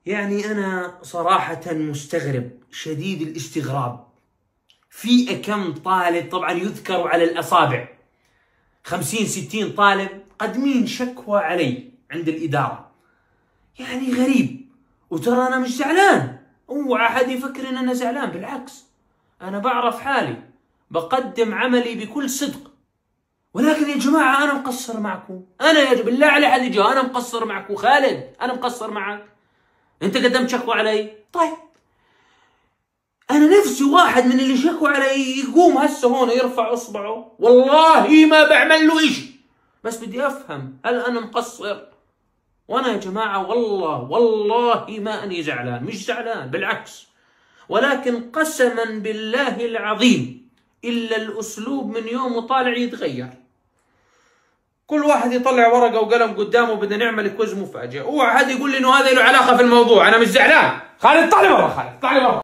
يعني أنا صراحة مستغرب شديد الاستغراب. في كم طالب طبعا يذكر على الأصابع، 50-60 طالب قدمين شكوى علي عند الإدارة. يعني غريب. وترى أنا مش زعلان، اوعى أحد يفكر إن أنا زعلان، بالعكس أنا بعرف حالي، بقدم عملي بكل صدق. ولكن يا جماعة أنا مقصر معكم، أنا يا بالله على حد يجي أنا مقصر معكم. خالد أنا مقصر معك، أنت قدمت شكوى علي. طيب أنا نفسي واحد من اللي شكوا علي يقوم هسه هون يرفع إصبعه، والله ما بعمل له إشي، بس بدي أفهم هل أنا مقصر؟ وأنا يا جماعة والله ما أني زعلان، مش زعلان بالعكس، ولكن قسما بالله العظيم إلا الأسلوب من يوم وطالع يتغير. كل واحد يطلع ورقة وقلم قدامه بدنا نعمل كويز مفاجئ، اوعى حد يقول لي إنه هذا له علاقة في الموضوع. أنا مش زعلان. خالد طلع برا، خالد طلع برا.